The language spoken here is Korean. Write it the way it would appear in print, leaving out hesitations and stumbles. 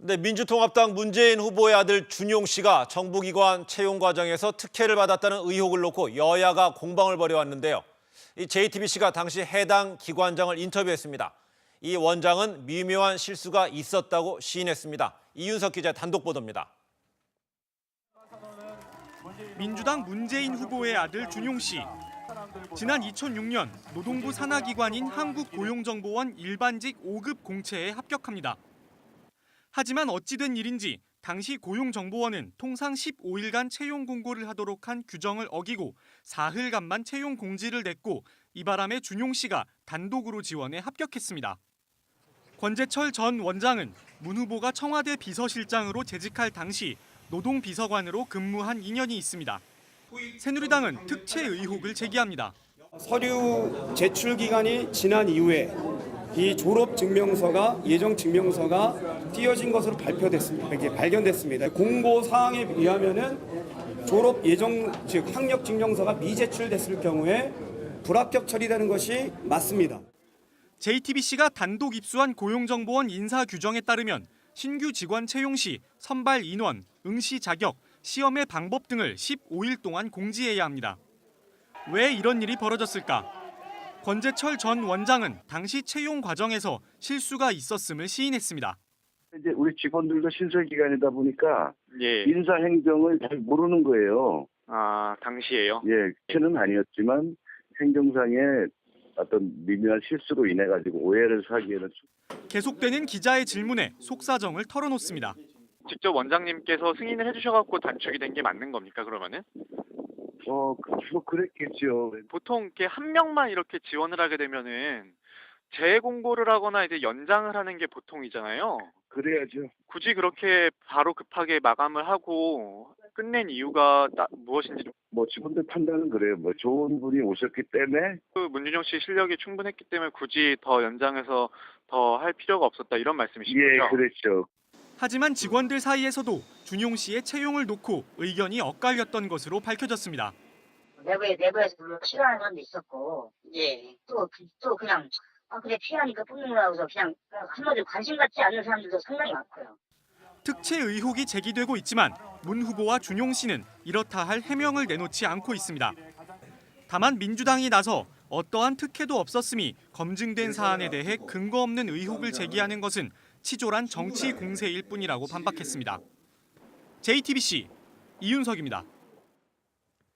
네, 민주통합당 문재인 후보의 아들 준용 씨가 정부기관 채용 과정에서 특혜를 받았다는 의혹을 놓고 여야가 공방을 벌여왔는데요. 이 JTBC가 당시 해당 기관장을 인터뷰했습니다. 이 원장은 미묘한 실수가 있었다고 시인했습니다. 이윤석 기자 단독 보도입니다. 민주당 문재인 후보의 아들 준용 씨. 지난 2006년 노동부 산하기관인 한국고용정보원 일반직 5급 공채에 합격합니다. 하지만 어찌된 일인지 당시 고용정보원은 통상 15일간 채용 공고를 하도록 한 규정을 어기고 사흘간만 채용 공지를 냈고 이 바람에 준용 씨가 단독으로 지원에 합격했습니다. 권재철 전 원장은 문 후보가 청와대 비서실장으로 재직할 당시 노동비서관으로 근무한 인연이 있습니다. 새누리당은 특채 의혹을 제기합니다. 서류 제출 기간이 지난 이후에 이 졸업 증명서가 예정 증명서가 띄어진 것으로 발표됐습니다. 이게 발견됐습니다. 공고 사항에 의하면은 졸업 예정 즉 학력 증명서가 미제출됐을 경우에 불합격 처리되는 것이 맞습니다. JTBC가 단독 입수한 고용정보원 인사 규정에 따르면 신규 직원 채용 시 선발 인원, 응시 자격, 시험의 방법 등을 15일 동안 공지해야 합니다. 왜 이런 일이 벌어졌을까? 권재철 전 원장은 당시 채용 과정에서 실수가 있었음을 시인했습니다. 이제 우리 직원들도 신설 기간이다 보니까 인사 행정을 잘 모르는 거예요. 아, 당시에요? 예, 채는 아니었지만 행정상의 어떤 미묘한 실수로 인해 가지고 오해를 사기에는 계속되는 기자의 질문에 속사정을 털어놓습니다. 직접 원장님께서 승인을 해주셔갖고 단축이 된 게 맞는 겁니까, 그러면은? 뭐 그랬겠죠. 보통 이렇게 한 명만 이렇게 지원을 하게 되면은 재공고를 하거나 이제 연장을 하는 게 보통이잖아요. 그래야죠. 굳이 그렇게 바로 급하게 마감을 하고 끝낸 이유가 무엇인지 뭐 직원들 판단은 그래요. 뭐 좋은 분이 오셨기 때문에 문준용 씨 실력이 충분했기 때문에 굳이 더 연장해서 더 할 필요가 없었다 이런 말씀이신 거죠? 예, 그랬죠. 하지만 직원들 사이에서도 준용 씨의 채용을 놓고 의견이 엇갈렸던 것으로 밝혀졌습니다. 내부에서 물론 싫어하는 사람도 있었고, 또 그냥 그래 피하니까 뽑는 거라고 해서 그냥 한마디로 관심 갖지 않는 사람들도 상당히 많고요. 특채 의혹이 제기되고 있지만 문 후보와 준용 씨는 이렇다 할 해명을 내놓지 않고 있습니다. 다만 민주당이 나서 어떠한 특혜도 없었음이 검증된 사안에 대해 근거 없는 의혹을 제기하는 것은 치졸한 정치 공세일 뿐이라고 반박했습니다. JTBC 이윤석입니다.